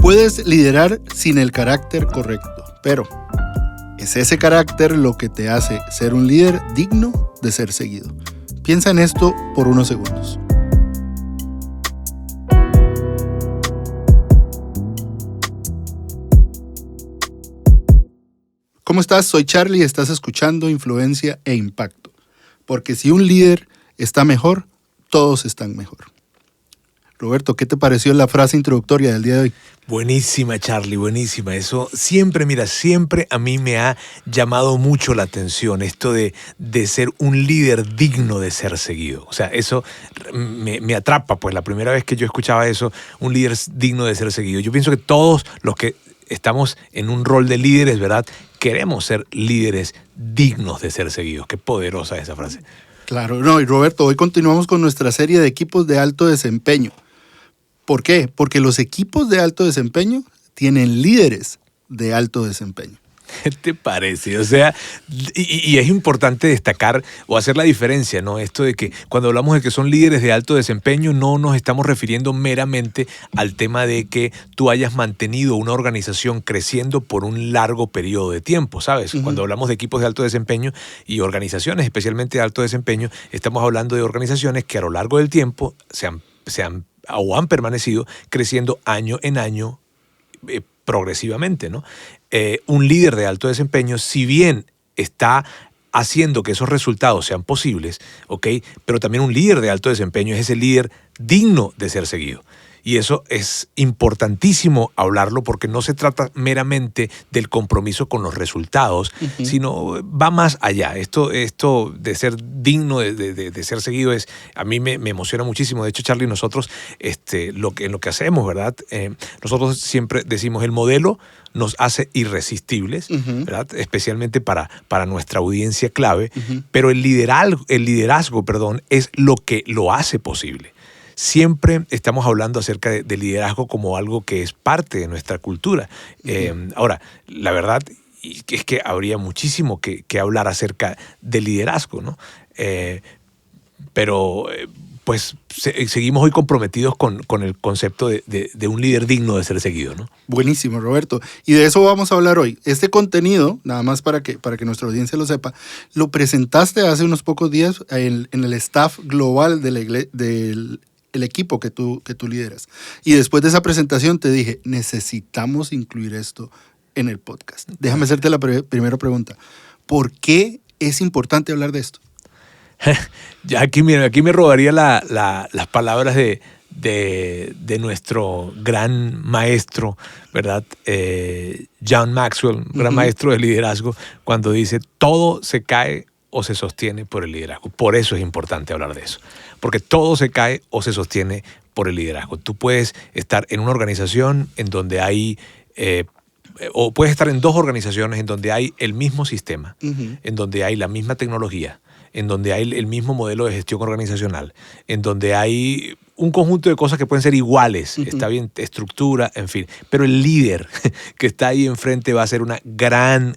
Puedes liderar sin el carácter correcto, pero ¿es ese carácter lo que te hace ser un líder digno de ser seguido? Piensa en esto por unos segundos. ¿Cómo estás? Soy Charlie y estás escuchando Influencia e Impacto. Porque si un líder está mejor, todos están mejor. Roberto, ¿qué te pareció la frase introductoria del día de hoy? Buenísima, Charlie, buenísima. Eso siempre a mí me ha llamado mucho la atención, esto de ser un líder digno de ser seguido. O sea, eso me atrapa, pues la primera vez que yo escuchaba eso, un líder digno de ser seguido. Yo pienso que todos los que estamos en un rol de líderes, ¿verdad? Queremos ser líderes dignos de ser seguidos. Qué poderosa esa frase. Claro, no, y Roberto, hoy continuamos con nuestra serie de equipos de alto desempeño. ¿Por qué? Porque los equipos de alto desempeño tienen líderes de alto desempeño. ¿Qué te parece? O sea, y es importante destacar o hacer la diferencia, ¿no? Esto de que cuando hablamos de que son líderes de alto desempeño, no nos estamos refiriendo meramente al tema de que tú hayas mantenido una organización creciendo por un largo periodo de tiempo, ¿sabes? Uh-huh. Cuando hablamos de equipos de alto desempeño y organizaciones, especialmente de alto desempeño, estamos hablando de organizaciones que a lo largo del tiempo han permanecido creciendo año en año progresivamente, ¿no? Un líder de alto desempeño, si bien está haciendo que esos resultados sean posibles, ¿ok? Pero también un líder de alto desempeño es ese líder digno de ser seguido. Y eso es importantísimo hablarlo porque no se trata meramente del compromiso con los resultados, uh-huh, sino va más allá. Esto de ser digno de ser seguido a mí me emociona muchísimo. De hecho, Charlie, nosotros en lo que hacemos, ¿verdad? Nosotros siempre decimos el modelo nos hace irresistibles, uh-huh, ¿verdad? Especialmente para nuestra audiencia clave, uh-huh, pero el liderazgo, es lo que lo hace posible. Siempre estamos hablando acerca de liderazgo como algo que es parte de nuestra cultura. Ahora, la verdad es que habría muchísimo que hablar acerca del liderazgo, ¿no? Pues seguimos hoy comprometidos con el concepto de un líder digno de ser seguido, ¿no? Buenísimo, Roberto. Y de eso vamos a hablar hoy. Este contenido, nada más para que nuestra audiencia lo sepa, lo presentaste hace unos pocos días en el staff global del equipo que tú lideras. Y después de esa presentación te dije, necesitamos incluir esto en el podcast. Déjame hacerte la primera pregunta. ¿Por qué es importante hablar de esto? Ya aquí me robaría las palabras de nuestro gran maestro, ¿verdad? John Maxwell, gran, uh-huh, maestro de liderazgo, cuando dice, todo se cae o se sostiene por el liderazgo. Por eso es importante hablar de eso. Porque todo se cae o se sostiene por el liderazgo. Tú puedes estar en una organización en donde hay, o puedes estar en dos organizaciones en donde hay el mismo sistema, uh-huh, en donde hay la misma tecnología, en donde hay el mismo modelo de gestión organizacional, en donde hay un conjunto de cosas que pueden ser iguales, uh-huh, está bien, estructura, en fin. Pero el líder que está ahí enfrente va a hacer una gran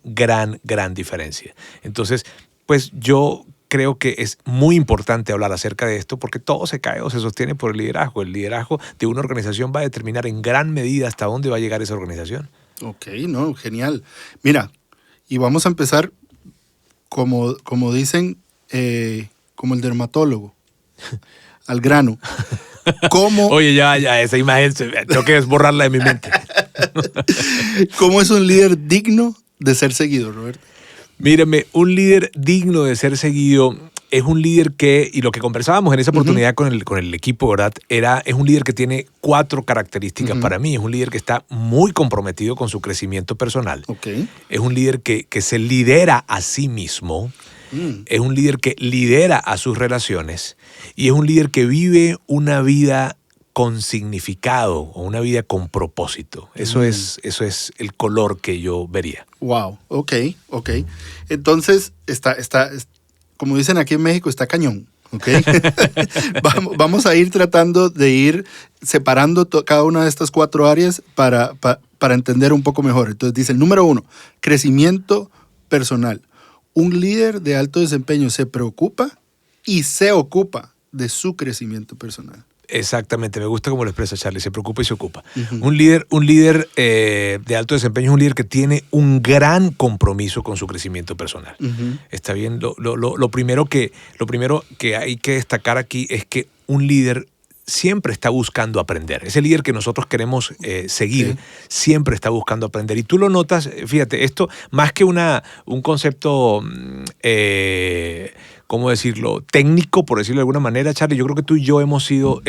diferencia. Entonces, pues yo creo que es muy importante hablar acerca de esto porque todo se cae o se sostiene por el liderazgo. El liderazgo de una organización va a determinar en gran medida hasta dónde va a llegar esa organización. Ok, no, genial. Mira, y vamos a empezar como dicen, como el dermatólogo, al grano. ¿Cómo? Oye, ya, esa imagen tengo que borrarla de mi mente. ¿Cómo es un líder digno de ser seguido, Roberto? Mírame, un líder digno de ser seguido es un líder y lo que conversábamos en esa oportunidad, uh-huh, con el equipo, ¿verdad? Es un líder que tiene 4 características, uh-huh, para mí. Es un líder que está muy comprometido con su crecimiento personal. Okay. Es un líder que se lidera a sí mismo. Es un líder que lidera a sus relaciones. Y es un líder que vive una vida con significado o una vida con propósito. Eso es el color que yo vería. Wow, ok. Entonces, está, como dicen aquí en México, está cañón. ¿Okay? Vamos a ir tratando de ir separando cada una de estas 4 áreas para entender un poco mejor. Entonces dice el número 1, crecimiento personal. Un líder de alto desempeño se preocupa y se ocupa de su crecimiento personal. Exactamente, me gusta cómo lo expresa Charlie, se preocupa y se ocupa. Ujú. Un líder de alto desempeño es un líder que tiene un gran compromiso con su crecimiento personal. Ujú. Está bien, lo primero que hay que destacar aquí es que un líder siempre está buscando aprender. Ese líder que nosotros queremos seguir Sí. siempre está buscando aprender. Y tú lo notas, fíjate, esto más que un concepto, ¿cómo decirlo? Técnico, por decirlo de alguna manera, Charlie, yo creo que tú y yo hemos seguido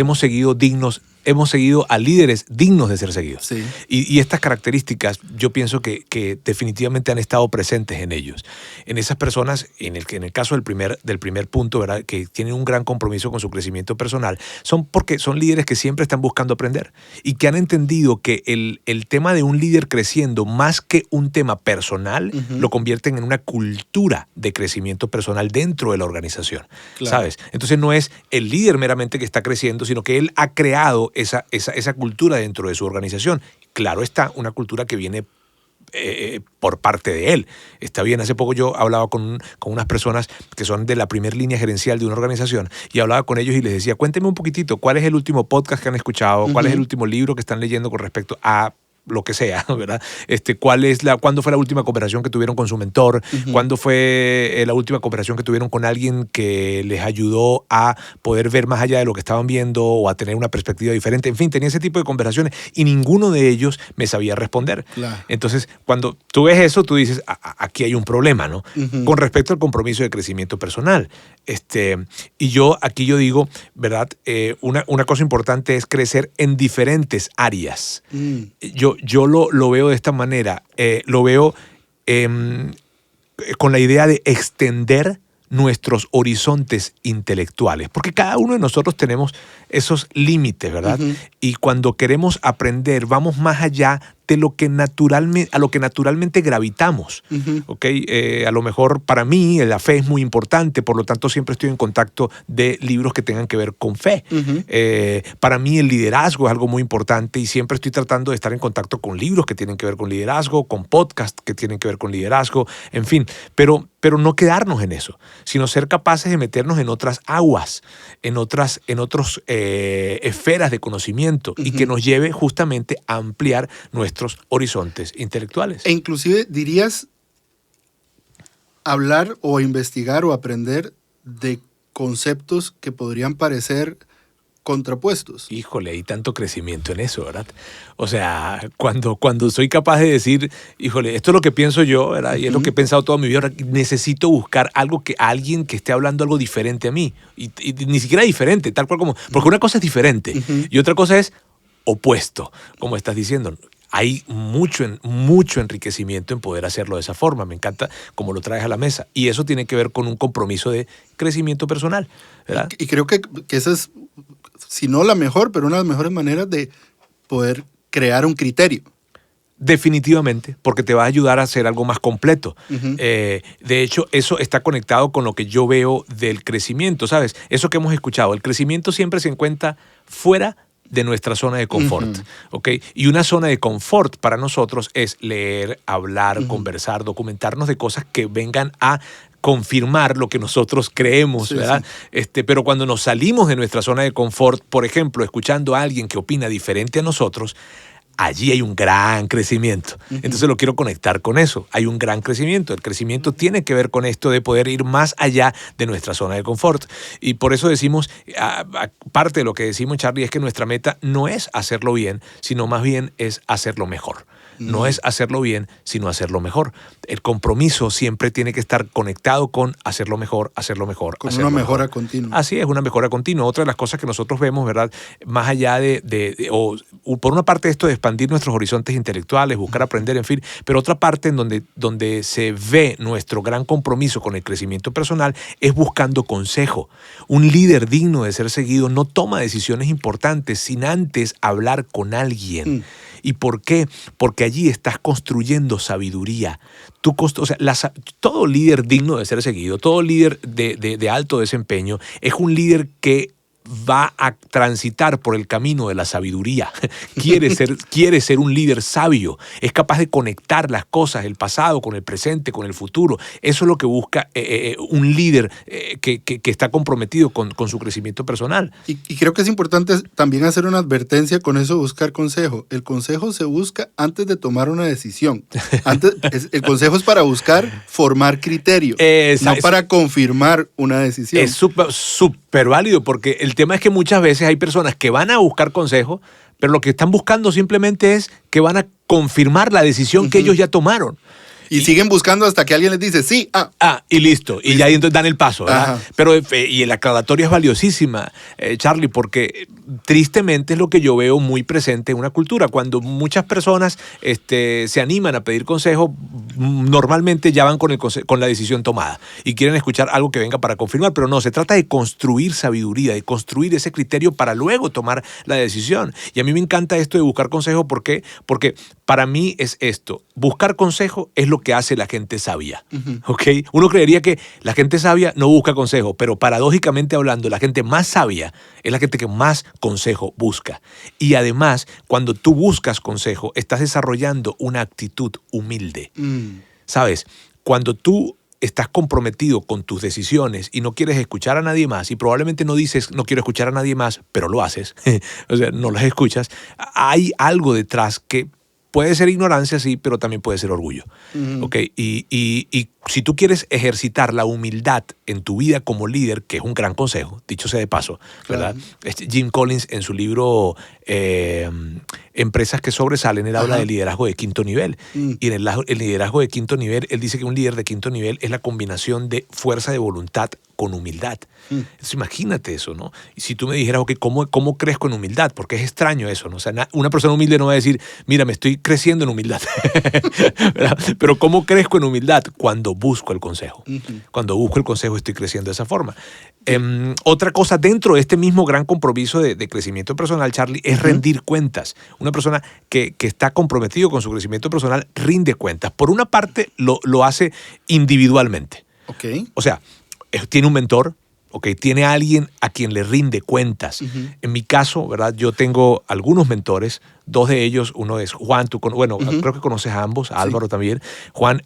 a líderes dignos de ser seguidos. Sí. Y estas características yo pienso que definitivamente han estado presentes en ellos. En esas personas, en el caso del primer punto, ¿verdad? Que tienen un gran compromiso con su crecimiento personal, son porque son líderes que siempre están buscando aprender y que han entendido que el tema de un líder creciendo, más que un tema personal, Ujú. lo convierten en una cultura de crecimiento personal dentro de la organización. Claro. ¿Sabes? Entonces no es el líder meramente que está creciendo, sino que él ha creado esa cultura dentro de su organización. Claro está, una cultura que viene por parte de él. Está bien, hace poco yo hablaba con unas personas que son de la primera línea gerencial de una organización y hablaba con ellos y les decía, cuéntenme un poquitito, ¿cuál es el último podcast que han escuchado? ¿Cuál es el Ujú. último libro que están leyendo con respecto a lo que sea, ¿verdad? ¿Cuándo fue la última conversación que tuvieron con su mentor? Ujú. ¿Cuándo fue la última conversación que tuvieron con alguien que les ayudó a poder ver más allá de lo que estaban viendo o a tener una perspectiva diferente? En fin, tenía ese tipo de conversaciones y ninguno de ellos me sabía responder. Claro. Entonces, cuando tú ves eso, tú dices, aquí hay un problema, ¿no? Ujú. Con respecto al compromiso de crecimiento personal. Y yo digo, ¿verdad? Una cosa importante es crecer en diferentes áreas. Mm. Yo lo veo de esta manera, lo veo con la idea de extender nuestros horizontes intelectuales, porque cada uno de nosotros tenemos esos límites, ¿verdad? Ujú. Y cuando queremos aprender, vamos más allá de lo que naturalmente gravitamos. Ujú. ¿Ok? A lo mejor para mí la fe es muy importante, por lo tanto siempre estoy en contacto de libros que tengan que ver con fe. Ujú. Para mí el liderazgo es algo muy importante y siempre estoy tratando de estar en contacto con libros que tienen que ver con liderazgo, con podcasts que tienen que ver con liderazgo, en fin, pero no quedarnos en eso, sino ser capaces de meternos en otras aguas, en otras esferas de conocimiento y que Ujú. nos lleve justamente a ampliar nuestros horizontes intelectuales. E inclusive dirías hablar o investigar o aprender de conceptos que podrían parecer contrapuestos. Híjole, hay tanto crecimiento en eso, ¿verdad? O sea, cuando soy capaz de decir, híjole, esto es lo que pienso yo, ¿verdad? Y es lo Ujú. que he pensado toda mi vida, ahora necesito buscar alguien que esté hablando algo diferente a mí. Y ni siquiera diferente, tal cual como, porque una cosa es diferente Ujú. y otra cosa es opuesto, como estás diciendo. Hay mucho enriquecimiento en poder hacerlo de esa forma. Me encanta cómo lo traes a la mesa. Y eso tiene que ver con un compromiso de crecimiento personal, ¿verdad? Y creo que esa es, si no la mejor, pero una de las mejores maneras de poder crear un criterio. Definitivamente, porque te va a ayudar a hacer algo más completo. Ujú. De hecho, eso está conectado con lo que yo veo del crecimiento, ¿sabes? Eso que hemos escuchado, el crecimiento siempre se encuentra fuera de nuestra zona de confort, Ujú. ¿ok? Y una zona de confort para nosotros es leer, hablar, Ujú. conversar, documentarnos de cosas que vengan a confirmar lo que nosotros creemos, Sí, ¿verdad? Pero cuando nos salimos de nuestra zona de confort, por ejemplo, escuchando a alguien que opina diferente a nosotros, allí hay un gran crecimiento. Ujú. Entonces lo quiero conectar con eso. Hay un gran crecimiento. El crecimiento tiene que ver con esto de poder ir más allá de nuestra zona de confort. Y por eso decimos, parte de lo que decimos, Charlie, es que nuestra meta no es hacerlo bien, sino más bien es hacerlo mejor. No es hacerlo bien, sino hacerlo mejor. El compromiso siempre tiene que estar conectado con hacerlo mejor, hacerlo mejor, Con hacerlo una mejora mejor. continua. Así es, una mejora continua. Otra de las cosas que nosotros vemos, ¿verdad? Más allá o por una parte esto de expandir nuestros horizontes intelectuales, buscar aprender, en fin, pero otra parte en donde se ve nuestro gran compromiso con el crecimiento personal es buscando consejo. Un líder digno de ser seguido no toma decisiones importantes sin antes hablar con alguien. Mm. ¿Y por qué? Porque allí estás construyendo sabiduría. Todo líder digno de ser seguido, todo líder de alto desempeño, es un líder que va a transitar por el camino de la sabiduría. Quiere ser un líder sabio. Es capaz de conectar las cosas, el pasado con el presente, con el futuro. Eso es lo que busca un líder que está comprometido con su crecimiento personal. Y creo que es importante también hacer una advertencia con eso de buscar consejo. El consejo se busca antes de tomar una decisión. El consejo es para buscar formar criterio, no para confirmar una decisión. Es súper válido, porque el tema es que muchas veces hay personas que van a buscar consejo, pero lo que están buscando simplemente es que van a confirmar la decisión que ellos ya tomaron. Y siguen buscando hasta que alguien les dice sí. Y listo. Y ya entonces dan el paso, ¿verdad? Pero y la aclaratoria es valiosísima, Charlie, porque tristemente es lo que yo veo muy presente en una cultura. Cuando muchas personas se animan a pedir consejo, normalmente ya van con la decisión tomada y quieren escuchar algo que venga para confirmar, pero no, se trata de construir sabiduría, de construir ese criterio para luego tomar la decisión. Y a mí me encanta esto de buscar consejo. ¿Por qué? Porque para mí es esto. Buscar consejo es lo que hace la gente sabia. ¿Ok? Uno creería que la gente sabia no busca consejo, pero paradójicamente hablando, la gente más sabia es la gente que más consejo busca. Y además, cuando tú buscas consejo, estás desarrollando una actitud humilde. ¿Sabes? Cuando tú estás comprometido con tus decisiones y no quieres escuchar a nadie más, y probablemente no dices no quiero escuchar a nadie más, pero lo haces, o sea, no las escuchas, hay algo detrás que puede ser ignorancia, sí, pero también puede ser orgullo. ¿Okay? Y si tú quieres ejercitar la humildad en tu vida como líder, que es un gran consejo, dicho sea de paso, ¿verdad? Jim Collins, en su libro Empresas que sobresalen, él habla de liderazgo de quinto nivel. Y en el liderazgo de quinto nivel, él dice que un líder de quinto nivel es la combinación de fuerza de voluntad con humildad. Entonces, imagínate eso, ¿no? Y si tú me dijeras, okay, ¿cómo crezco en humildad? Porque es extraño eso, ¿no? O sea, una persona humilde no va a decir, mira, me estoy creciendo en humildad. Pero ¿cómo crezco en humildad? Cuando busco el consejo. Cuando busco el consejo estoy creciendo de esa forma. Otra cosa dentro de este mismo gran compromiso de crecimiento personal, Charlie, es rendir cuentas. Una persona que está comprometido con su crecimiento personal rinde cuentas. Por una parte, lo hace individualmente. O sea, tiene un mentor, tiene alguien a quien le rinde cuentas. En mi caso, ¿verdad? Yo tengo algunos mentores, dos de ellos, uno es Juan, creo que conoces a ambos, a Álvaro también, Juan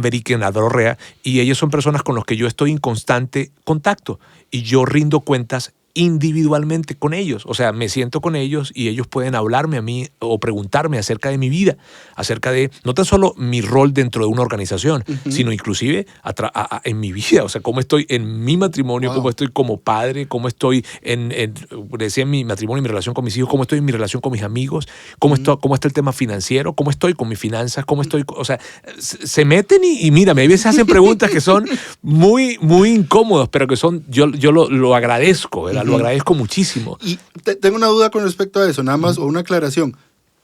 Beriken, Álvaro Rea, y ellos son personas con los que yo estoy en constante contacto y yo rindo cuentas individualmente con ellos. O sea, me siento con ellos y ellos pueden hablarme a mí o preguntarme acerca de mi vida, acerca de no tan solo mi rol dentro de una organización, sino inclusive en mi vida. O sea, cómo estoy en mi matrimonio, cómo estoy como padre, cómo estoy decía en mi matrimonio y mi relación con mis hijos, cómo estoy en mi relación con mis amigos, cómo está el tema financiero, cómo estoy con mis finanzas, cómo estoy. O sea, se meten y mírame, a veces hacen preguntas que son muy, muy incómodas, pero que son, yo lo agradezco, ¿verdad? Lo agradezco muchísimo. Y tengo una duda con respecto a eso, nada más, o una aclaración.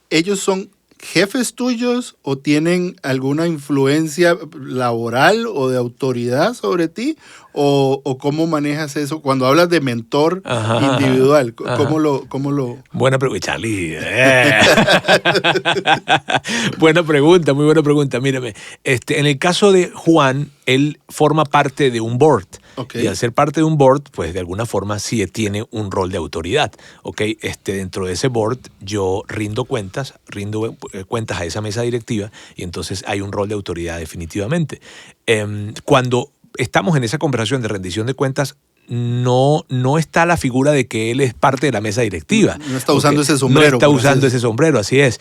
¿Ellos son jefes tuyos o tienen alguna influencia laboral o de autoridad sobre ti? ¿O cómo manejas eso? Cuando hablas de mentor individual, ¿cómo lo...? Buena pregunta, Charlie. Buena pregunta, muy buena pregunta. Mírame, en el caso de Juan, él forma parte de un board. Y al ser parte de un board, pues de alguna forma sí tiene un rol de autoridad. Dentro de ese board yo rindo cuentas a esa mesa directiva y entonces hay un rol de autoridad definitivamente. Cuando estamos en esa conversación de rendición de cuentas, no está la figura de que él es parte de la mesa directiva. No está usando ese sombrero. No está usando ese sombrero, así es.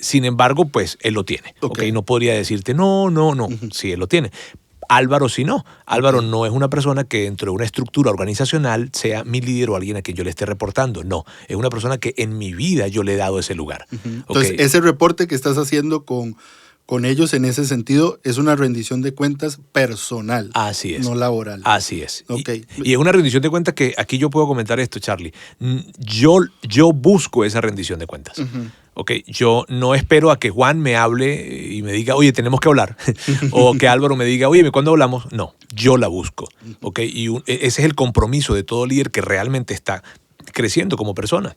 Sin embargo, pues él lo tiene. No podría decirte, no. Sí, él lo tiene. Álvaro sí no. Álvaro no es una persona que dentro de una estructura organizacional sea mi líder o alguien a quien yo le esté reportando. No, es una persona que en mi vida yo le he dado ese lugar. Entonces, ese reporte que estás haciendo con ellos en ese sentido es una rendición de cuentas personal. Así es. No laboral. Así es. Y es una rendición de cuentas que aquí yo puedo comentar esto, Charlie. Yo busco esa rendición de cuentas. Yo no espero a que Juan me hable y me diga, oye, tenemos que hablar. O que Álvaro me diga, oye, ¿cuándo hablamos? No, yo la busco. Y ese es el compromiso de todo líder que realmente está creciendo como persona.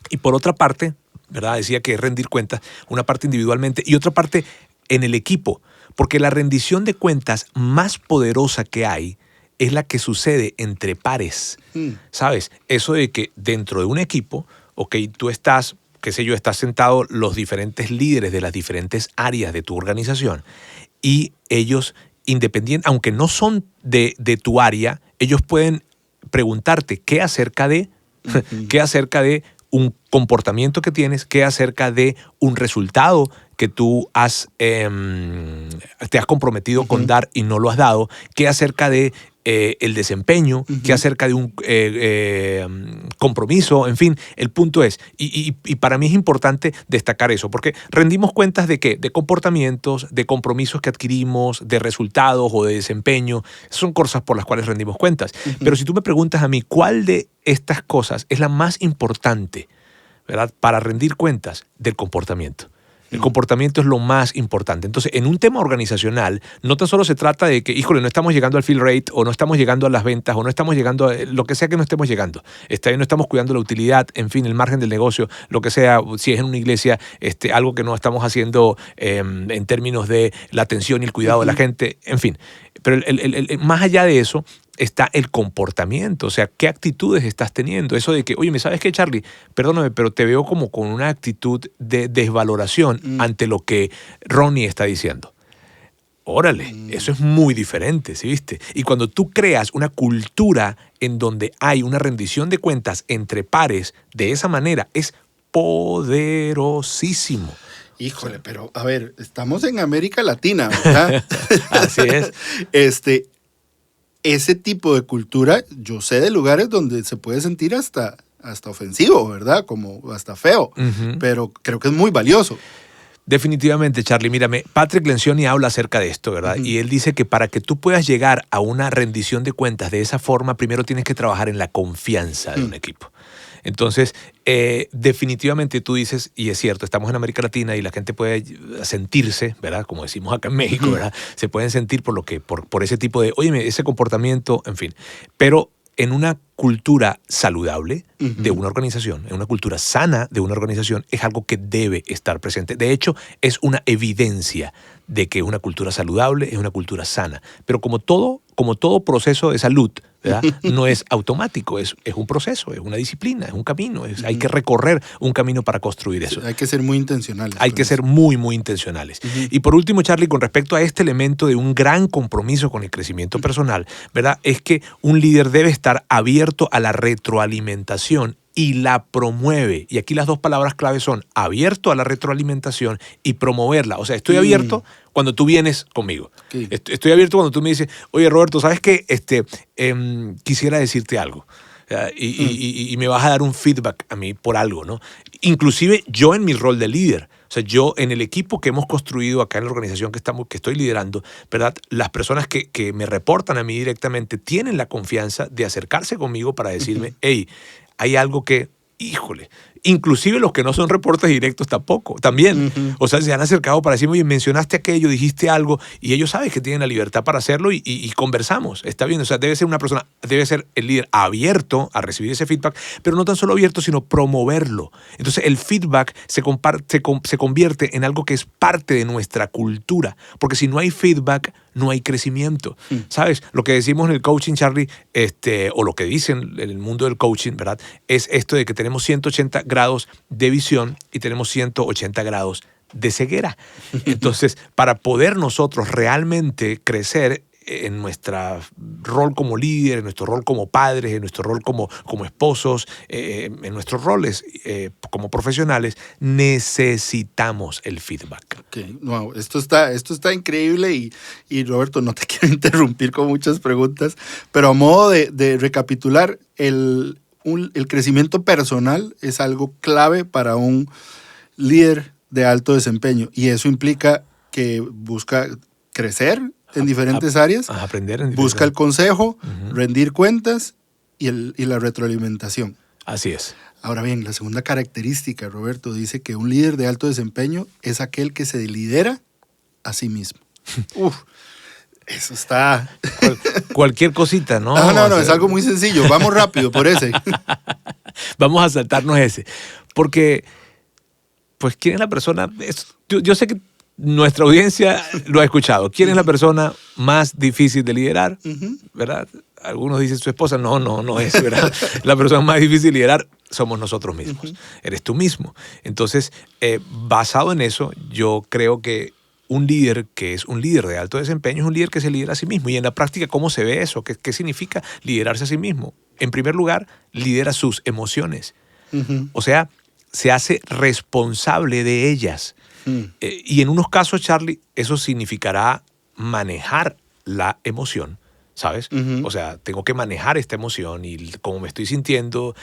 Y por otra parte, ¿verdad? Decía que rendir cuentas, una parte individualmente y otra parte en el equipo. Porque la rendición de cuentas más poderosa que hay es la que sucede entre pares. ¿Sabes? Eso de que dentro de un equipo, ok, tú estás, qué sé yo, estás sentado los diferentes líderes de las diferentes áreas de tu organización y ellos, independientes, aunque no son de tu área, ellos pueden preguntarte qué acerca de, qué acerca de un comportamiento que tienes, qué acerca de un resultado que tú te has comprometido con dar y no lo has dado, qué acerca de el desempeño, qué acerca de un compromiso, en fin, el punto es, y para mí es importante destacar eso, porque rendimos cuentas de qué, de comportamientos, de compromisos que adquirimos, de resultados o de desempeño, son cosas por las cuales rendimos cuentas. Pero si tú me preguntas a mí, ¿cuál de estas cosas es la más importante, ¿verdad?, para rendir cuentas? Del comportamiento. El comportamiento es lo más importante. Entonces, en un tema organizacional, no tan solo se trata de que, híjole, no estamos llegando al fill rate, o no estamos llegando a las ventas, o no estamos llegando a lo que sea que no estemos llegando. No estamos cuidando la utilidad, en fin, el margen del negocio, lo que sea, si es en una iglesia, algo que no estamos haciendo en términos de la atención y el cuidado de la gente, en fin. Pero más allá de eso, está el comportamiento, o sea, qué actitudes estás teniendo. Eso de que, oye, ¿sabes qué, Charlie? Perdóname, pero te veo como con una actitud de desvaloración ante lo que Ronnie está diciendo. Órale, eso es muy diferente, ¿sí viste? Y cuando tú creas una cultura en donde hay una rendición de cuentas entre pares de esa manera, es poderosísimo. Híjole, pero a ver, estamos en América Latina, ¿verdad? Así es. Ese tipo de cultura, yo sé de lugares donde se puede sentir hasta ofensivo, ¿verdad? Como hasta feo, pero creo que es muy valioso. Definitivamente, Charlie. Mírame, Patrick Lencioni habla acerca de esto, ¿verdad? Y él dice que para que tú puedas llegar a una rendición de cuentas de esa forma, primero tienes que trabajar en la confianza de un equipo. Entonces, definitivamente tú dices, y es cierto, estamos en América Latina y la gente puede sentirse, ¿verdad? Como decimos acá en México, ¿verdad? Se pueden sentir por ese tipo de, óyeme, ese comportamiento, en fin. Pero en una cultura saludable de una organización, en una cultura sana de una organización, es algo que debe estar presente. De hecho, es una evidencia de que una cultura saludable es una cultura sana. Pero como todo proceso de salud, ¿verdad?, no es automático, es un proceso, es una disciplina, es un camino, hay que recorrer un camino para construir eso. Sí, hay que ser muy intencionales. Hay que ser muy, muy intencionales. Y por último, Charlie, con respecto a este elemento de un gran compromiso con el crecimiento personal, ¿verdad?, es que un líder debe estar abierto a la retroalimentación y la promueve. Y aquí las dos palabras clave son abierto a la retroalimentación y promoverla. O sea, estoy abierto cuando tú vienes conmigo. Sí. Estoy abierto cuando tú me dices, oye, Roberto, ¿sabes qué? Quisiera decirte algo. Y me vas a dar un feedback a mí por algo, ¿no? Inclusive yo en mi rol de líder. O sea, yo en el equipo que hemos construido acá en la organización que estoy liderando, ¿verdad?, las personas que me reportan a mí directamente tienen la confianza de acercarse conmigo para decirme, hey, hay algo que, híjole, inclusive los que no son reportes directos también. O sea, se han acercado para decirme, oye, mencionaste aquello, dijiste algo, y ellos saben que tienen la libertad para hacerlo y conversamos. Está bien, o sea, debe ser el líder abierto a recibir ese feedback, pero no tan solo abierto, sino promoverlo. Entonces, el feedback se convierte en algo que es parte de nuestra cultura, porque si no hay feedback, no hay crecimiento. ¿Sabes? Lo que decimos en el coaching, Charlie, o lo que dicen en el mundo del coaching, ¿verdad?, es esto de que tenemos 180 grados de visión y tenemos 180 grados de ceguera. Entonces, para poder nosotros realmente crecer en nuestro rol como líder, en nuestro rol como padres, en nuestro rol como esposos, en nuestros roles como profesionales, necesitamos el feedback. Okay. Wow, esto está increíble y Roberto, no te quiero interrumpir con muchas preguntas, pero a modo de recapitular, el crecimiento personal es algo clave para un líder de alto desempeño y eso implica que busca crecer en diferentes áreas, busca el consejo, rendir cuentas y la retroalimentación. Así es. Ahora bien, la segunda característica, Roberto, dice que un líder de alto desempeño es aquel que se lidera a sí mismo. Uf, eso está... Cualquier cosita, ¿no? No, es algo muy sencillo. Vamos rápido por ese. Vamos a saltarnos ese. Porque, pues, ¿quién es la persona? Yo sé que nuestra audiencia lo ha escuchado. ¿Quién es la persona más difícil de liderar? ¿Verdad? algunos dicen su esposa, no es, ¿verdad? La persona más difícil de liderar somos nosotros mismos, eres tú mismo. Entonces, basado en eso, yo creo que un líder que es un líder de alto desempeño es un líder que se lidera a sí mismo. Y en la práctica, ¿cómo se ve eso? ¿Qué significa liderarse a sí mismo? En primer lugar, lidera sus emociones. O sea, se hace responsable de ellas. Y en unos casos, Charlie, eso significará manejar la emoción, ¿sabes? O sea, tengo que manejar esta emoción y como me estoy sintiendo,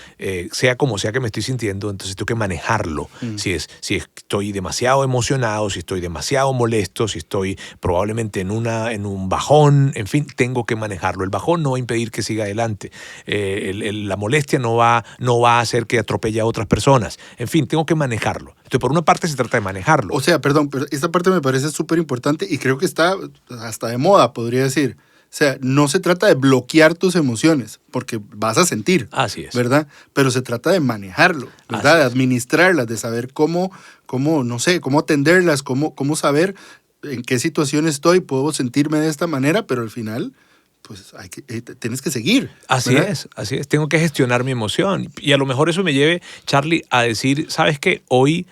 sea como sea que me estoy sintiendo, entonces tengo que manejarlo. Si estoy demasiado emocionado, si estoy demasiado molesto, si estoy probablemente en un bajón, en fin, tengo que manejarlo. El bajón no va a impedir que siga adelante. La molestia no va a hacer que atropelle a otras personas. En fin, tengo que manejarlo. Entonces, por una parte se trata de manejarlo. O sea, perdón, pero esta parte me parece súper importante y creo que está hasta de moda, podría decir. O sea, no se trata de bloquear tus emociones, porque vas a sentir, Así es. ¿verdad? Pero se trata de manejarlo, ¿verdad? De administrarlas, de saber cómo, no sé, cómo atenderlas, cómo saber en qué situación estoy, puedo sentirme de esta manera, pero al final, pues tienes que seguir. Así es. Tengo que gestionar mi emoción. Y a lo mejor eso me lleve, Charlie, a decir, ¿sabes qué? Hoy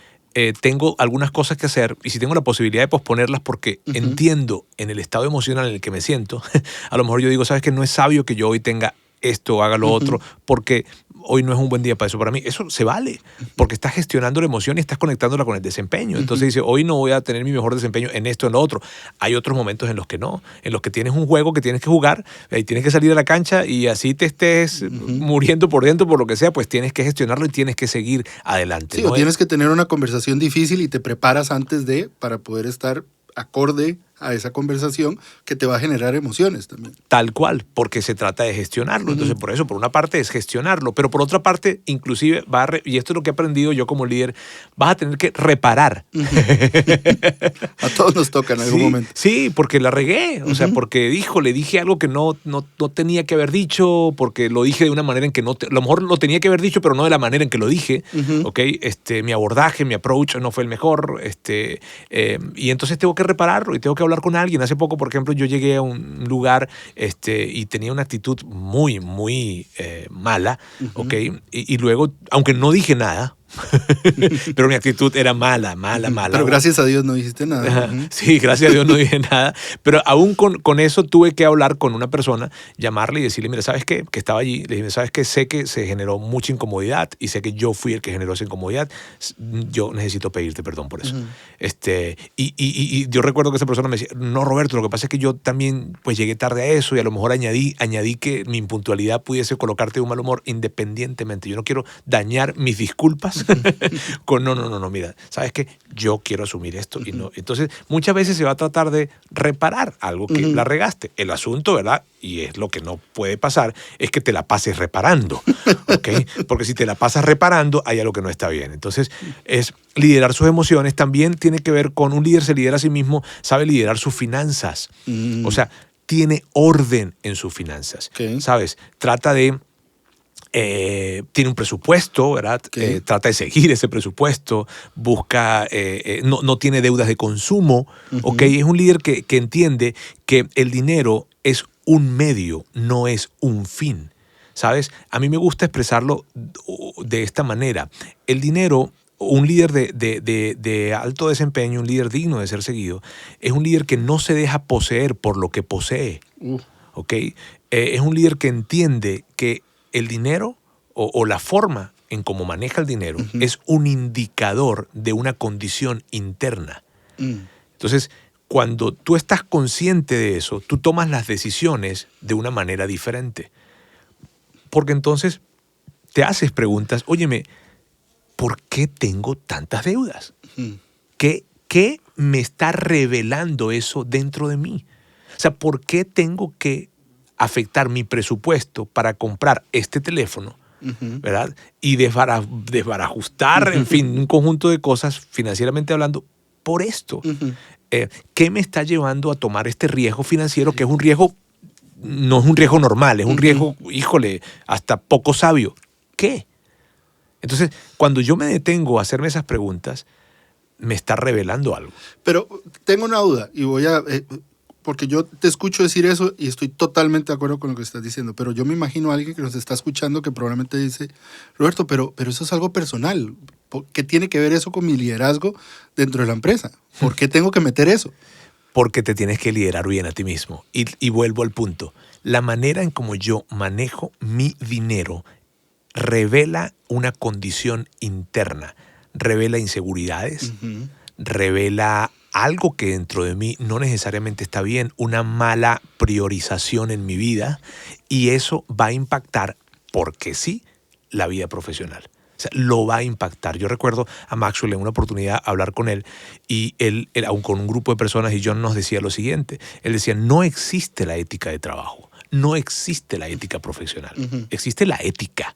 tengo algunas cosas que hacer y si tengo la posibilidad de posponerlas porque entiendo en el estado emocional en el que me siento, a lo mejor yo digo, ¿sabes qué? No es sabio que yo hoy tenga esto o haga lo otro porque hoy no es un buen día para eso para mí. Eso se vale porque estás gestionando la emoción y estás conectándola con el desempeño. Entonces dice, hoy no voy a tener mi mejor desempeño en esto o en lo otro. Hay otros momentos en los que no, en los que tienes un juego que tienes que jugar y tienes que salir a la cancha y así te estés muriendo por dentro por lo que sea, pues tienes que gestionarlo y tienes que seguir adelante. Sí, ¿no? o tienes que tener una conversación difícil y te preparas antes para poder estar acorde a esa conversación que te va a generar emociones también. Tal cual, porque se trata de gestionarlo. Entonces, por eso, por una parte es gestionarlo, pero por otra parte, inclusive, y esto es lo que he aprendido yo como líder, vas a tener que reparar. A todos nos toca en algún momento. Sí, porque la regué, o sea, porque le dije algo que no tenía que haber dicho, porque lo dije de una manera en que a lo mejor lo tenía que haber dicho, pero no de la manera en que lo dije, ¿ok? Mi abordaje, mi approach no fue el mejor, y entonces tengo que repararlo y tengo que hablar con alguien. Hace poco, por ejemplo, yo llegué a un lugar y tenía una actitud muy, muy mala, ¿ok? Y luego, aunque no dije nada, pero mi actitud era mala. Pero gracias a Dios no dijiste nada. Sí, gracias a Dios no dije nada. Pero aún con eso tuve que hablar con una persona, llamarle y decirle, mira, ¿sabes qué? Que estaba allí. Le dije, ¿sabes qué? Sé que se generó mucha incomodidad y sé que yo fui el que generó esa incomodidad. Yo necesito pedirte perdón por eso. Y yo recuerdo que esa persona me decía, no, Roberto, lo que pasa es que yo también pues llegué tarde a eso y a lo mejor añadí que mi impuntualidad pudiese colocarte de un mal humor independientemente. Yo no quiero dañar mis disculpas con no, mira, ¿sabes qué? Yo quiero asumir esto y no. Entonces, muchas veces se va a tratar de reparar algo que la regaste. El asunto, ¿verdad? Y es lo que no puede pasar, es que te la pases reparando, ¿ok? Porque si te la pasas reparando, hay algo que no está bien. Entonces, es liderar sus emociones. También tiene que ver con un líder se lidera a sí mismo, sabe liderar sus finanzas. O sea, tiene orden en sus finanzas, ¿sabes? Trata de tiene un presupuesto, ¿verdad? Trata de seguir ese presupuesto, busca, no tiene deudas de consumo, ¿ok? Es un líder que entiende que el dinero es un medio, no es un fin, ¿sabes? A mí me gusta expresarlo de esta manera. El dinero, un líder de alto desempeño, un líder digno de ser seguido, es un líder que no se deja poseer por lo que posee, ¿ok? Es un líder que entiende que el dinero o la forma en cómo maneja el dinero es un indicador de una condición interna. Entonces, cuando tú estás consciente de eso, tú tomas las decisiones de una manera diferente. Porque entonces te haces preguntas, óyeme, ¿por qué tengo tantas deudas? ¿Qué me está revelando eso dentro de mí? O sea, ¿por qué tengo que afectar mi presupuesto para comprar este teléfono, ¿verdad? Y desbarajustar, en fin, un conjunto de cosas financieramente hablando por esto. ¿Qué me está llevando a tomar este riesgo financiero que es un riesgo, no es un riesgo normal, es un riesgo, híjole, hasta poco sabio? ¿Qué? Entonces, cuando yo me detengo a hacerme esas preguntas, me está revelando algo. Pero tengo una duda y voy a... porque yo te escucho decir eso y estoy totalmente de acuerdo con lo que estás diciendo, pero yo me imagino a alguien que nos está escuchando que probablemente dice, Roberto, pero eso es algo personal. ¿Qué tiene que ver eso con mi liderazgo dentro de la empresa? ¿Por qué tengo que meter eso? Porque te tienes que liderar bien a ti mismo. Y vuelvo al punto. La manera en como yo manejo mi dinero revela una condición interna, revela inseguridades, revela algo que dentro de mí no necesariamente está bien, una mala priorización en mi vida, y eso va a impactar, porque sí, la vida profesional. O sea, lo va a impactar. Yo recuerdo a Maxwell en una oportunidad hablar con él y él aún con un grupo de personas, y John nos decía lo siguiente. Él decía, no existe la ética de trabajo, no existe la ética profesional, existe la ética.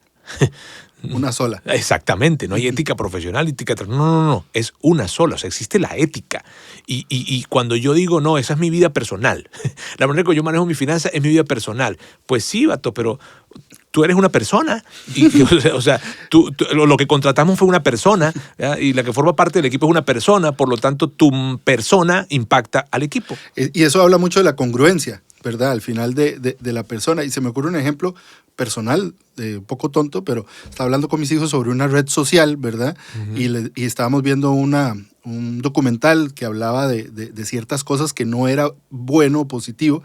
Una sola. Exactamente, no hay ética profesional, ética... No, es una sola, o sea, existe la ética. Y cuando yo digo, no, esa es mi vida personal, la manera que yo manejo mi finanza es mi vida personal, pues sí, vato, pero tú eres una persona, o sea, lo que contratamos fue una persona, ¿ya? Y la que forma parte del equipo es una persona, por lo tanto, tu persona impacta al equipo. Y eso habla mucho de la congruencia, ¿verdad? Al final de la persona. Y se me ocurre un ejemplo personal, un poco tonto, pero estaba hablando con mis hijos sobre una red social, ¿verdad? Y estábamos viendo un documental que hablaba de ciertas cosas que no era bueno o positivo,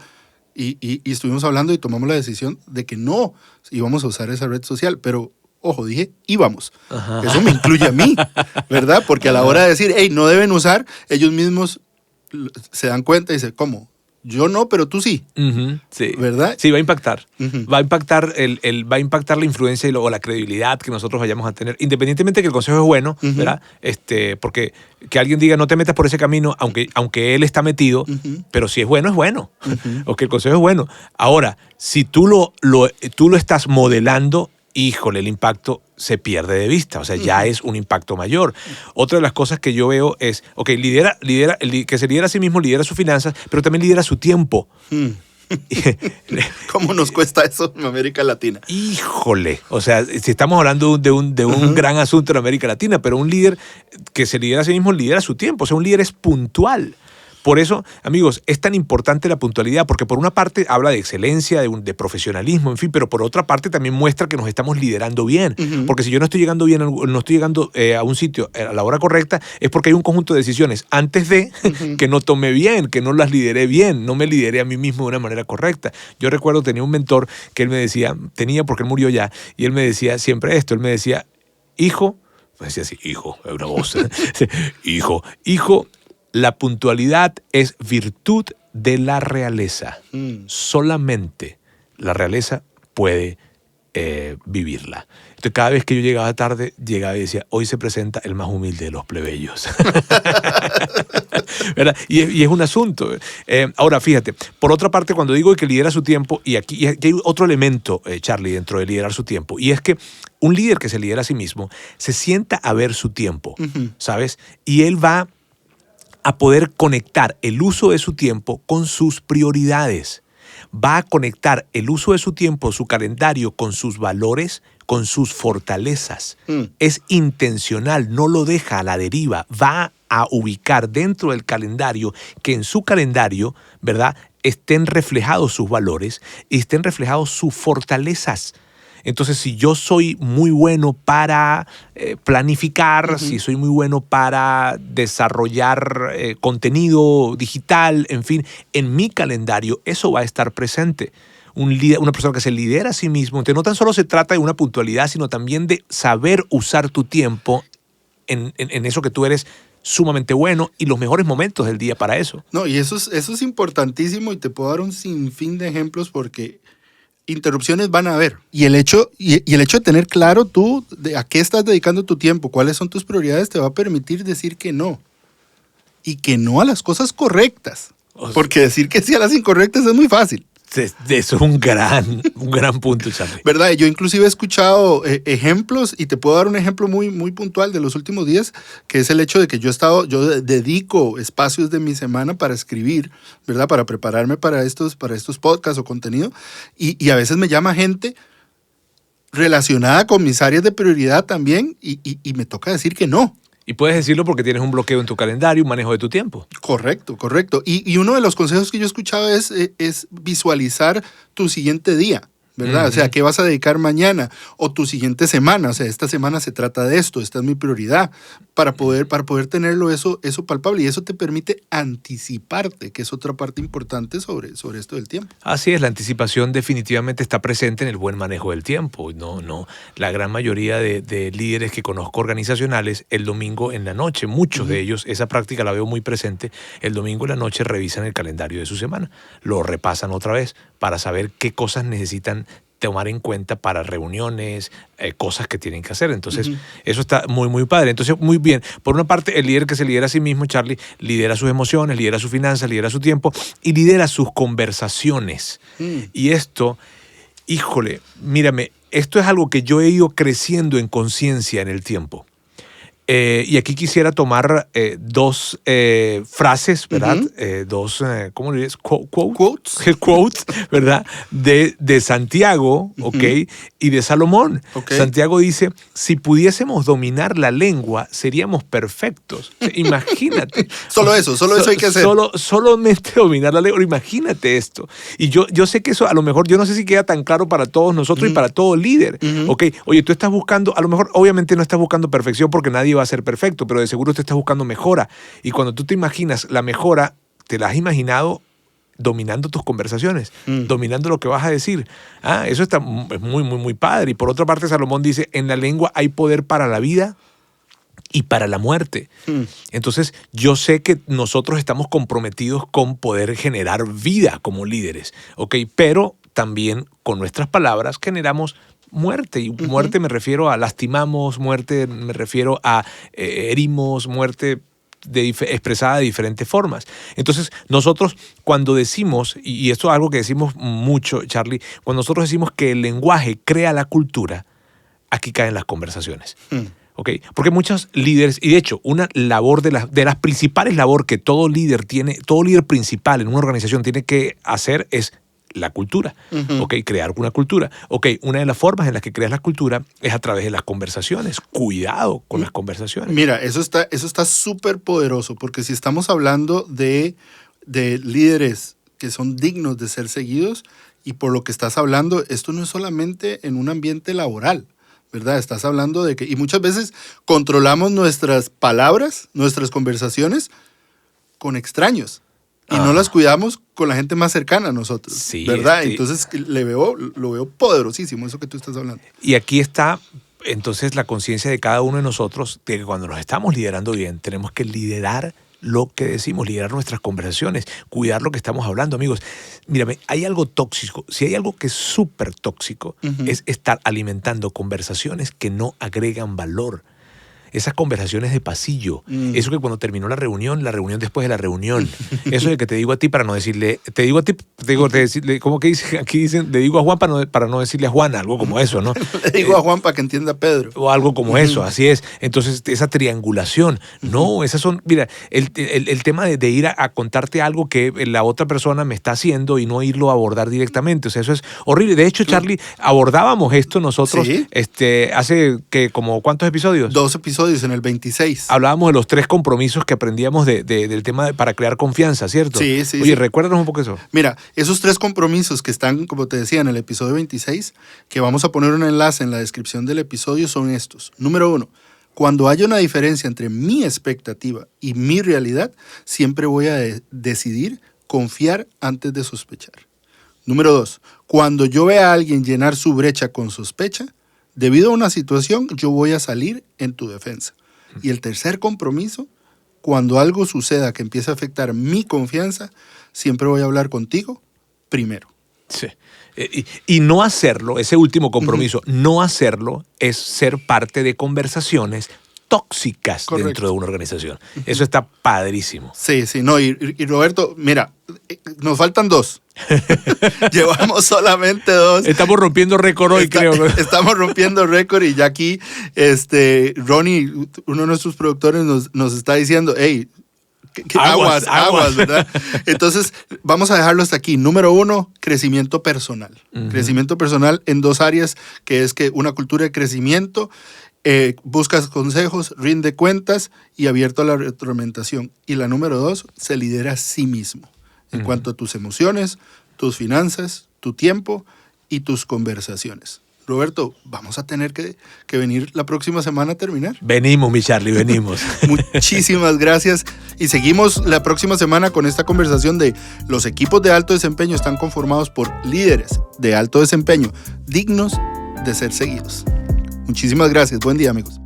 y estuvimos hablando y tomamos la decisión de que no íbamos a usar esa red social, pero ojo, dije íbamos. Ajá. Eso me incluye a mí, ¿verdad? Porque a la hora de decir, hey, no deben usar, ellos mismos se dan cuenta y dicen, ¿cómo? Yo no, pero tú sí. Sí. ¿Verdad? Sí, va a impactar. Va a impactar va a impactar la influencia o la credibilidad que nosotros vayamos a tener, independientemente de que el consejo es bueno, ¿verdad? Porque que alguien diga no te metas por ese camino, aunque él está metido, pero si es bueno, o que el consejo es bueno. Ahora, si tú lo estás modelando, híjole, el impacto se pierde de vista, o sea, ya es un impacto mayor. Otra de las cosas que yo veo es, ok, que se lidera a sí mismo, lidera sus finanzas, pero también lidera su tiempo. ¿Cómo nos cuesta eso en América Latina? Híjole, o sea, si estamos hablando de un gran asunto en América Latina, pero un líder que se lidera a sí mismo, lidera su tiempo, o sea, un líder es puntual. Por eso, amigos, es tan importante la puntualidad, porque por una parte habla de excelencia, de profesionalismo, en fin, pero por otra parte también muestra que nos estamos liderando bien. Porque si yo no estoy llegando bien, no estoy llegando a un sitio a la hora correcta, es porque hay un conjunto de decisiones antes de que no tomé bien, que no las lideré bien, no me lideré a mí mismo de una manera correcta. Yo recuerdo, tenía un mentor que él me decía, porque él murió ya, y él me decía siempre esto, él me decía, hijo, me decía así, hijo, es una voz, hijo, la puntualidad es virtud de la realeza. Solamente la realeza puede vivirla. Entonces, cada vez que yo llegaba tarde, llegaba y decía, hoy se presenta el más humilde de los plebeyos. ¿Verdad? Y es un asunto. Ahora, fíjate, por otra parte, cuando digo que lidera su tiempo, y aquí hay otro elemento, Charlie, dentro de liderar su tiempo, y es que un líder que se lidera a sí mismo se sienta a ver su tiempo, ¿sabes? Y él va a poder conectar el uso de su tiempo con sus prioridades. Va a conectar el uso de su tiempo, su calendario, con sus valores, con sus fortalezas. Es intencional, no lo deja a la deriva. Va a ubicar dentro del calendario, que en su calendario, ¿verdad?, estén reflejados sus valores y estén reflejados sus fortalezas. Entonces, si yo soy muy bueno para planificar, si soy muy bueno para desarrollar contenido digital, en fin, en mi calendario eso va a estar presente. Una persona que se lidera a sí mismo, entonces no tan solo se trata de una puntualidad, sino también de saber usar tu tiempo en eso que tú eres sumamente bueno y los mejores momentos del día para eso. No, y eso es importantísimo, y te puedo dar un sinfín de ejemplos porque interrupciones van a haber. Y el hecho de tener claro tú de a qué estás dedicando tu tiempo, cuáles son tus prioridades, te va a permitir decir que no. Y que no a las cosas correctas. Porque decir que sí a las incorrectas es muy fácil. Eso es un gran punto, Charlie. ¿Verdad? Yo inclusive he escuchado ejemplos, y te puedo dar un ejemplo muy, muy puntual de los últimos días, que es el hecho de que yo dedico espacios de mi semana para escribir, ¿verdad? Para prepararme para estos podcasts o contenido, y a veces me llama gente relacionada con mis áreas de prioridad también, y me toca decir que no. Y puedes decirlo porque tienes un bloqueo en tu calendario, un manejo de tu tiempo. Correcto, correcto. Y uno de los consejos que yo he escuchado es visualizar tu siguiente día, ¿verdad? O sea, ¿qué vas a dedicar mañana o tu siguiente semana? O sea, esta semana se trata de esto, esta es mi prioridad, para poder tenerlo eso palpable. Y eso te permite anticiparte, que es otra parte importante sobre esto del tiempo. Así es, la anticipación definitivamente está presente en el buen manejo del tiempo. No, la gran mayoría de líderes que conozco organizacionales, el domingo en la noche, muchos de ellos, esa práctica la veo muy presente, el domingo en la noche revisan el calendario de su semana, lo repasan otra vez para saber qué cosas necesitan tomar en cuenta para reuniones, cosas que tienen que hacer. Entonces, eso está muy, muy padre. Entonces, muy bien. Por una parte, el líder que se lidera a sí mismo, Charlie, lidera sus emociones, lidera sus finanzas, lidera su tiempo y lidera sus conversaciones. Y esto, híjole, mírame, esto es algo que yo he ido creciendo en conciencia en el tiempo. Y aquí quisiera tomar dos frases, ¿verdad? Dos, ¿cómo le dices? Quotes, ¿verdad? De Santiago, ¿ok? Y de Salomón. Okay. Santiago dice, si pudiésemos dominar la lengua, seríamos perfectos. O sea, imagínate. Solo eso hay que hacer. Solamente dominar la lengua. Imagínate esto. Y yo sé que eso a lo mejor, yo no sé si queda tan claro para todos nosotros y para todo líder. ¿Ok? Oye, tú estás buscando, a lo mejor, obviamente no estás buscando perfección porque nadie va a ser perfecto, pero de seguro te estás buscando mejora. Y cuando tú te imaginas la mejora, te la has imaginado dominando tus conversaciones, dominando lo que vas a decir. Eso está muy, muy, muy padre. Y por otra parte, Salomón dice, en la lengua hay poder para la vida y para la muerte. Entonces, yo sé que nosotros estamos comprometidos con poder generar vida como líderes, ¿ok? Pero también con nuestras palabras generamos muerte. Y muerte me refiero a lastimamos, muerte me refiero a herimos, muerte expresada de diferentes formas. Entonces, nosotros cuando decimos, y esto es algo que decimos mucho, Charlie, cuando nosotros decimos que el lenguaje crea la cultura, aquí caen las conversaciones. ¿Okay? Porque muchos líderes, y de hecho, una labor de las principales labores que todo líder principal en una organización tiene que hacer es la cultura, crear una cultura. Una de las formas en las que creas la cultura es a través de las conversaciones. Cuidado con las conversaciones. Mira, eso está súper poderoso, porque si estamos hablando de líderes que son dignos de ser seguidos, y por lo que estás hablando, esto no es solamente en un ambiente laboral, ¿verdad? Estás hablando de que, y muchas veces controlamos nuestras palabras, nuestras conversaciones con extraños. Y no las cuidamos con la gente más cercana a nosotros, sí, ¿verdad? Entonces lo veo poderosísimo, eso que tú estás hablando. Y aquí está, entonces, la conciencia de cada uno de nosotros de que cuando nos estamos liderando bien, tenemos que liderar lo que decimos, liderar nuestras conversaciones, cuidar lo que estamos hablando, amigos. Mírame, hay algo tóxico. Si hay algo que es súper tóxico, es estar alimentando conversaciones que no agregan valor. Esas conversaciones de pasillo, eso que cuando terminó la reunión después de la reunión, eso de que te digo a ti para no decirle, ¿cómo que dicen? Aquí dicen, le digo a Juan para no decirle a Juan, algo como eso, ¿no? Le digo a Juan para que entienda a Pedro. O algo como eso, así es. Entonces, esa triangulación, no, esas son, mira, el tema de ir a contarte algo que la otra persona me está haciendo y no irlo a abordar directamente, o sea, eso es horrible. De hecho, Charlie, abordábamos esto nosotros, ¿sí? Hace que como ¿cuántos episodios? 2 episodios en el 26. Hablábamos de los 3 compromisos que aprendíamos del tema para crear confianza, ¿cierto? Sí. Oye, recuérdanos un poco eso. Mira, esos 3 compromisos que están, como te decía, en el episodio 26, que vamos a poner un enlace en la descripción del episodio, son estos. Número 1, cuando haya una diferencia entre mi expectativa y mi realidad, siempre voy a decidir confiar antes de sospechar. Número 2, cuando yo vea a alguien llenar su brecha con sospecha, debido a una situación, yo voy a salir en tu defensa. Y el tercer compromiso, cuando algo suceda que empiece a afectar mi confianza, siempre voy a hablar contigo primero. Sí. Y no hacerlo, ese último compromiso, no hacerlo es ser parte de conversaciones tóxicas. Correcto. Dentro de una organización. Eso está padrísimo. Sí, no, y Roberto, mira, nos faltan 2. Llevamos solamente 2. Estamos rompiendo récord hoy, creo. Estamos rompiendo récord y ya aquí Ronnie, uno de nuestros productores, nos está diciendo, hey, aguas, ¿verdad? Entonces, vamos a dejarlo hasta aquí. Número 1, crecimiento personal. Crecimiento personal en 2 áreas, que es que una cultura de crecimiento Buscas consejos, rinde cuentas y abierto a la retroalimentación. Y la número 2, se lidera a sí mismo en cuanto a tus emociones, tus finanzas, tu tiempo y tus conversaciones. Roberto, vamos a tener que venir la próxima semana a terminar. Venimos, mi Charlie, venimos. Muchísimas gracias. Y seguimos la próxima semana con esta conversación de los equipos de alto desempeño están conformados por líderes de alto desempeño dignos de ser seguidos. Muchísimas gracias. Buen día, amigos.